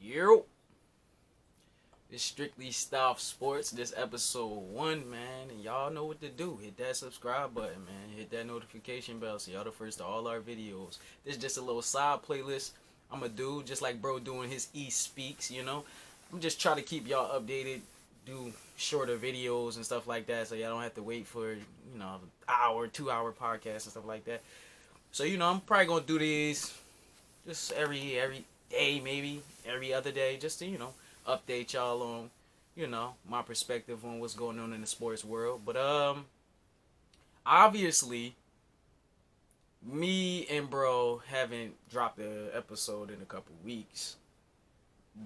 Yo, it's Strictly Stop Sports. This episode 1, man, and y'all know what to do. Hit that subscribe button, man. Hit that notification bell so y'all the first to all our videos. This is just a little side playlist I'm gonna do, just like bro doing his Speaks, you know. I'm just trying to keep y'all updated, do shorter videos and stuff like that, so y'all don't have to wait for, hour, 2 hour podcasts and stuff like that. So, I'm probably gonna do these just every day, maybe every other day, just to, update y'all on, my perspective on what's going on in the sports world. But obviously me and bro haven't dropped an episode in a couple weeks.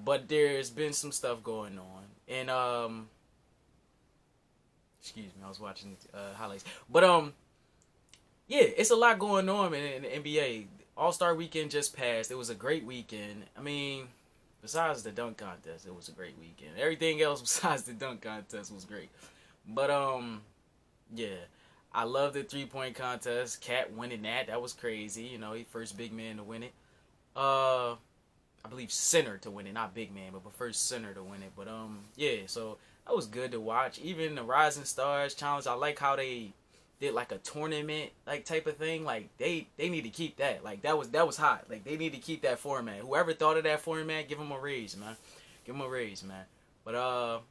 But there's been some stuff going on. And excuse me, I was watching highlights. But yeah, it's a lot going on in the NBA. All-Star weekend just passed. It was a great weekend. I mean, besides the dunk contest, it was a great weekend. Everything else besides the dunk contest was great. But yeah, I love the 3-point contest. Cat winning that. That was crazy. He first big man to win it. I believe center to win it, not big man, but first center to win it. But yeah, so that was good to watch. Even the Rising Stars Challenge, I like how they did like a tournament like type of thing. Like they need to keep that. Like that was hot. Like they need to keep that format. Whoever thought of that format, give them a raise, man. Give them a raise, man. But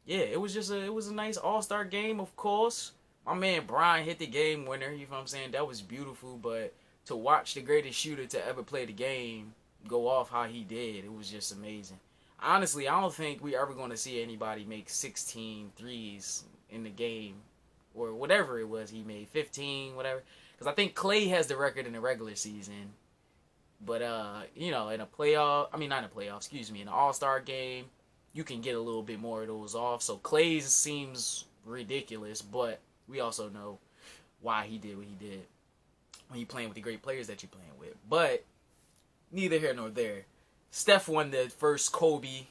yeah, it was a nice All-Star game, of course. My man Brian hit the game winner. You know what I'm saying? That was beautiful. But to watch the greatest shooter to ever play the game go off how he did, it was just amazing. Honestly, I don't think we ever going to see anybody make 16 threes in the game, or whatever it was he made, 15, whatever. Because I think Clay has the record in the regular season. But, in a playoff, I mean, not in a playoff, excuse me, in an All-Star game, you can get a little bit more of those off. So Clay's seems ridiculous, but we also know why he did what he did when you're playing with the great players that you're playing with. But neither here nor there. Steph won the first Kobe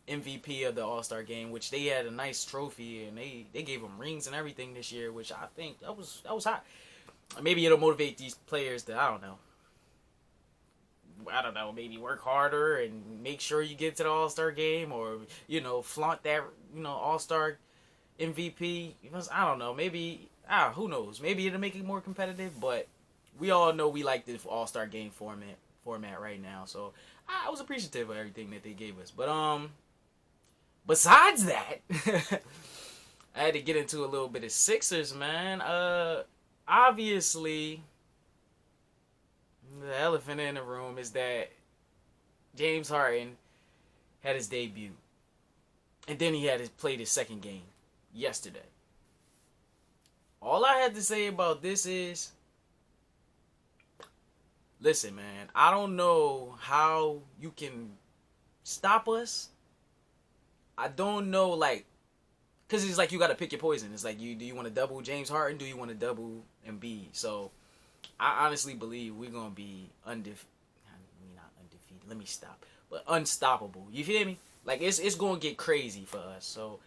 MVP of the All-Star game, which they had a nice trophy, and they gave him rings and everything this year, which I think that was hot. Maybe it'll motivate these players to, I don't know, maybe work harder and make sure you get to the All-Star game, or, flaunt that, All-Star MVP. I don't know. Maybe, who knows? Maybe it'll make it more competitive, but we all know we like the All-Star game format right now, so I was appreciative of everything that they gave us. But besides that, I had to get into a little bit of Sixers, man. Obviously, the elephant in the room is that James Harden had his debut, and then he had played his second game yesterday. All I had to say about this is, listen, man, I don't know how you can stop us. I don't know, because it's like you got to pick your poison. It's like, do you want to double James Harden? Do you want to double Embiid? So, I honestly believe we're going to be not undefeated. Let me stop. But unstoppable. You feel me? Like, it's going to get crazy for us. So,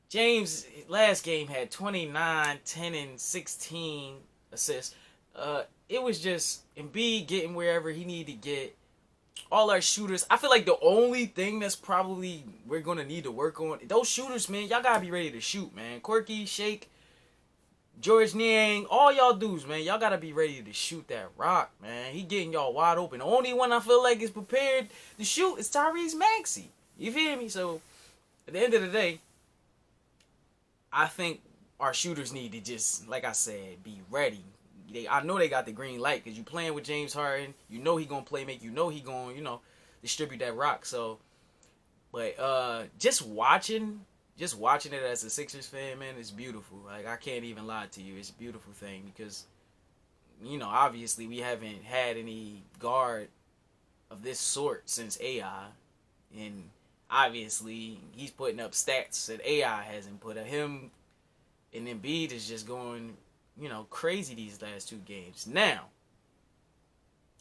James, last game, had 29, 10, and 16 assists. It was just Embiid getting wherever he needed to get. All our shooters. I feel like the only thing that's probably we're going to need to work on, those shooters, man, y'all got to be ready to shoot, man. Quirky, Shake, George Niang, all y'all dudes, man, y'all got to be ready to shoot that rock, man. He getting y'all wide open. The only one I feel like is prepared to shoot is Tyrese Maxey. You feel me? So, at the end of the day, I think our shooters need to just, like I said, be ready. I know they got the green light because you playing with James Harden. You know he gonna play make. You know he gonna distribute that rock. So, but just watching it as a Sixers fan, man, it's beautiful. Like, I can't even lie to you, it's a beautiful thing because obviously we haven't had any guard of this sort since AI, and obviously he's putting up stats that AI hasn't put up. Him and Embiid is just going crazy these last 2 games. Now,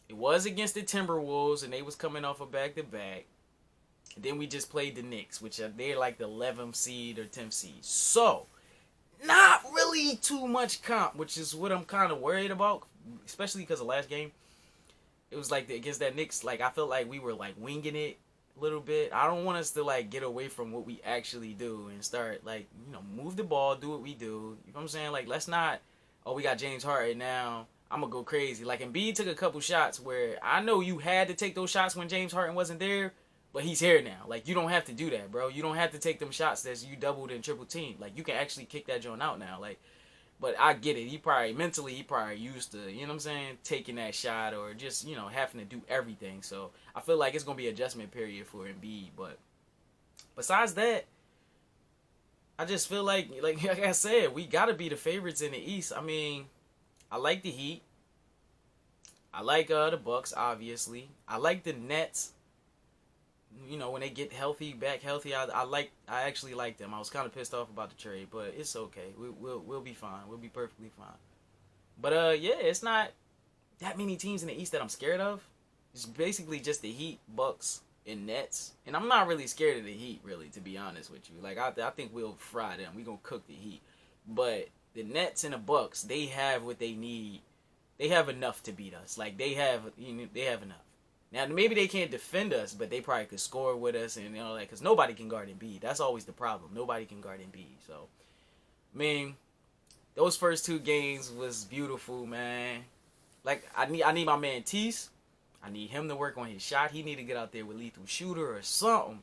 it was against the Timberwolves, and they was coming off a back-to-back. Then we just played the Knicks, which they're like the 11th seed or 10th seed. So, not really too much comp, which is what I'm kind of worried about, especially because the last game, it was like against that Knicks, like I felt like we were like winging it. a little bit. I don't want us to like get away from what we actually do and start like, move the ball, do what we do. You know what I'm saying? Like, let's not, oh, we got James Harden now, I'm gonna go crazy. Like, Embiid took a couple shots where I know you had to take those shots when James Harden wasn't there, but he's here now. Like, you don't have to do that, bro. You don't have to take them shots that you doubled and triple team. Like, you can actually kick that joint out now. Like, but I get it. He probably used to, you know what I'm saying, taking that shot or just, having to do everything. So I feel like it's gonna be an adjustment period for Embiid. But besides that, I just feel like I said, we gotta be the favorites in the East. I mean, I like the Heat. I like the Bucks, obviously. I like the Nets. When they get back healthy, I actually like them. I was kind of pissed off about the trade, but it's okay. We'll be fine. We'll be perfectly fine. But yeah, it's not that many teams in the East that I'm scared of. It's basically just the Heat, Bucks, and Nets, and I'm not really scared of the Heat, really, to be honest with you. Like, I think we'll fry them. We gonna cook the Heat, but the Nets and the Bucks, they have what they need. They have enough to beat us. Like, they have enough. Now, maybe they can't defend us, but they probably could score with us and that, because nobody can guard Embiid. That's always the problem. Nobody can guard Embiid. So, I mean, those first two games was beautiful, man. Like, I need my man Tyrese. I need him to work on his shot. He need to get out there with lethal shooter or something.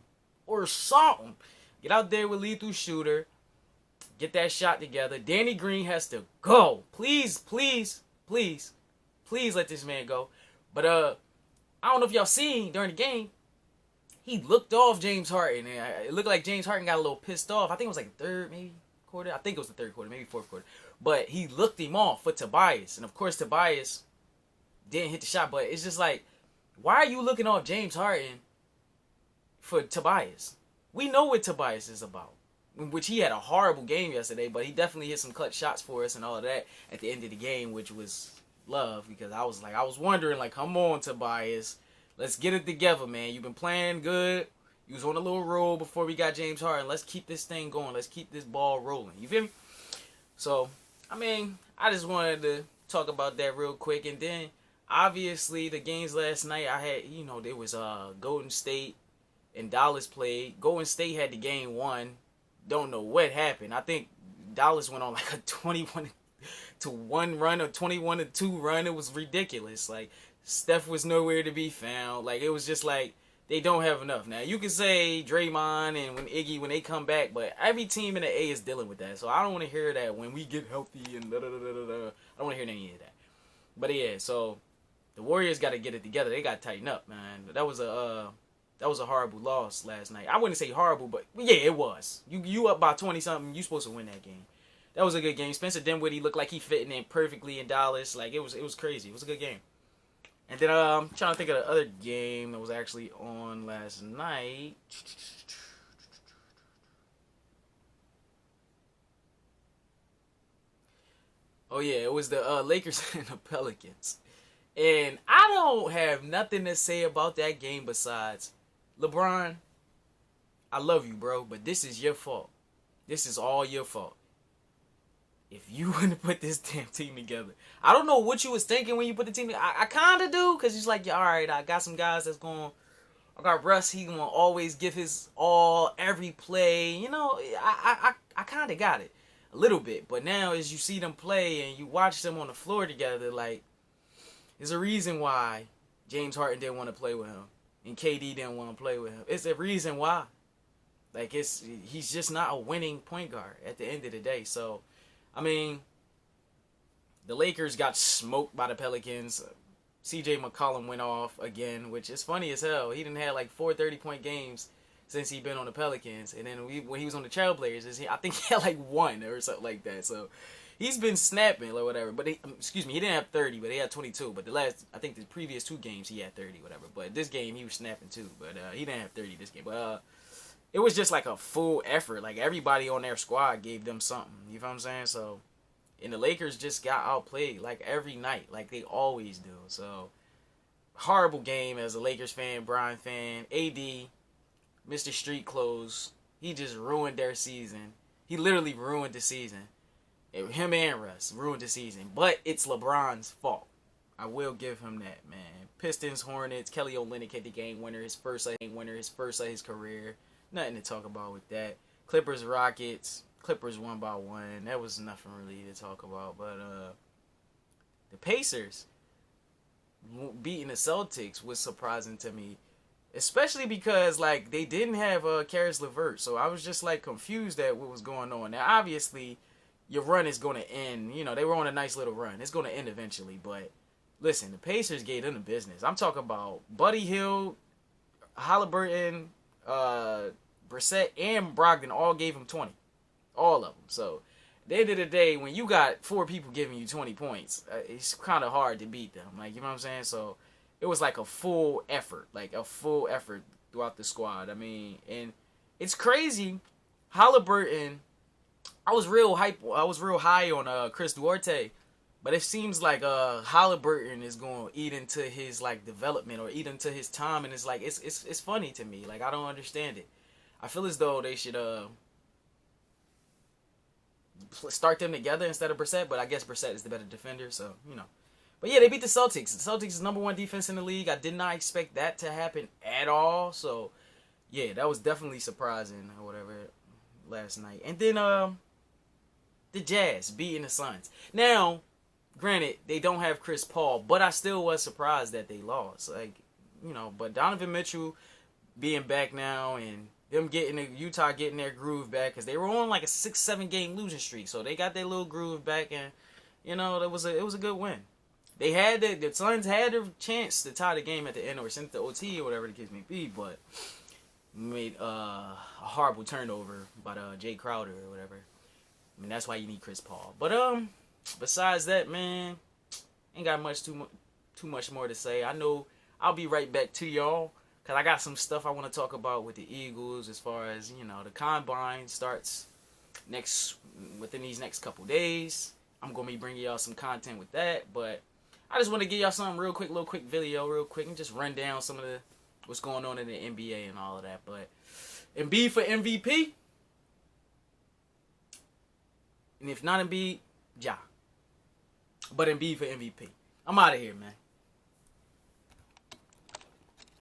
Get out there with lethal shooter. Get that shot together. Danny Green has to go. Please, please, please, please let this man go. But, I don't know if y'all seen during the game, he looked off James Harden. And it looked like James Harden got a little pissed off. I think it was like the third, maybe quarter. I think it was the third quarter, maybe fourth quarter. But he looked him off for Tobias. And of course, Tobias didn't hit the shot. But it's just like, why are you looking off James Harden for Tobias? We know what Tobias is about. Which he had a horrible game yesterday, but he definitely hit some clutch shots for us and all of that at the end of the game, which was love, because I was wondering, like, come on, Tobias, let's get it together, man. You've been playing good. You was on a little roll before we got James Harden. Let's keep this thing going. Let's keep this ball rolling. You feel me? So, I mean, I just wanted to talk about that real quick. And then, obviously, the games last night, I had, there was Golden State and Dallas played. Golden State had the game won. Don't know what happened. I think Dallas went on like a 21-1 run or 21-2 run. It was ridiculous. Like, Steph was nowhere to be found. Like, it was just like they don't have enough. Now, you can say Draymond and when they come back, but every team in the A is dealing with that. So I don't want to hear that when we get healthy and da da da da da. I don't want to hear any of that. But yeah, so the Warriors got to get it together. They got to tighten up, man. That was a horrible loss last night. I wouldn't say horrible, but yeah, it was. You up by 20 something. You supposed to win that game. That was a good game. Spencer Dinwiddie looked like he fitting in perfectly in Dallas. Like, it was crazy. It was a good game. And then I'm trying to think of the other game that was actually on last night. Oh yeah, it was the Lakers and the Pelicans. And I don't have nothing to say about that game besides, LeBron, I love you, bro, but this is your fault. This is all your fault. If you wouldn't put this damn team together. I don't know what you was thinking when you put the team together. I kind of do, because it's like, yeah, all right, I got some guys that's going, I got Russ, he going to always give his all, every play. I kind of got it a little bit. But now as you see them play and you watch them on the floor together, like, there's a reason why James Harden didn't want to play with him and KD didn't want to play with him. It's a reason why. Like, he's just not a winning point guard at the end of the day. So, I mean, the Lakers got smoked by the Pelicans. CJ McCollum went off again, which is funny as hell. He didn't have like 4 30-point games since he been on the Pelicans. And then when he was on the Trailblazers, I think he had like 1 or something like that. So, he's been snapping or whatever. But, he didn't have 30, but he had 22. But I think the previous 2 games he had 30, whatever. But this game he was snapping too. But he didn't have 30 this game. But it was just like a full effort. Like, everybody on their squad gave them something. You know what I'm saying? So, and the Lakers just got outplayed like every night, like they always do. So, horrible game as a Lakers fan, Brian fan. AD, Mr. Street Clothes, he just ruined their season. He literally ruined the season. Him and Russ ruined the season. But it's LeBron's fault. I will give him that, man. Pistons, Hornets, Kelly Olynyk hit the game winner, his first of his career. Nothing to talk about with that. Clippers, Rockets. Clippers won by 1. That was nothing really to talk about. But the Pacers beating the Celtics was surprising to me, especially because like they didn't have Karis LeVert, so I was just like confused at what was going on. Now, obviously, your run is going to end. You know, they were on a nice little run. It's going to end eventually, but listen, the Pacers gave them the business. I'm talking about Buddy Hield, Halliburton, Brissett, and Brogdon all gave him 20. All of them. So, at the end of the day, when you got 4 people giving you 20 points, it's kind of hard to beat them. Like, you know what I'm saying? So, it was like a full effort. Like, a full effort throughout the squad. I mean, and it's crazy. Halliburton, I was real high on Chris Duarte. But it seems like Halliburton is going to eat into his like development or eat into his time, and it's like it's funny to me. Like I don't understand it. I feel as though they should start them together instead of Brissett, but I guess Brissett is the better defender, so you know. But yeah, they beat the Celtics. The Celtics is number 1 defense in the league. I did not expect that to happen at all. So yeah, that was definitely surprising or whatever last night. And then the Jazz beating the Suns. Now, granted, they don't have Chris Paul, but I still was surprised that they lost. Like, you know, but Donovan Mitchell being back now and them Utah getting their groove back, because they were on like a 6-7 game losing streak, so they got their little groove back, and you know it was a good win. They had the Suns had a chance to tie the game at the end or send it to OT or whatever the case may be, but made a horrible turnover by Jay Crowder or whatever. I mean, that's why you need Chris Paul. But besides that, man, ain't got too much more to say. I know I'll be right back to y'all, because I got some stuff I want to talk about with the Eagles as far as, you know, the combine starts within these next couple days. I'm going to be bringing y'all some content with that, but I just want to give y'all something real quick, real quick, and just run down some of what's going on in the NBA and all of that. But Embiid for MVP, and if not Embiid, Ja. But Embiid for MVP. I'm out of here, man.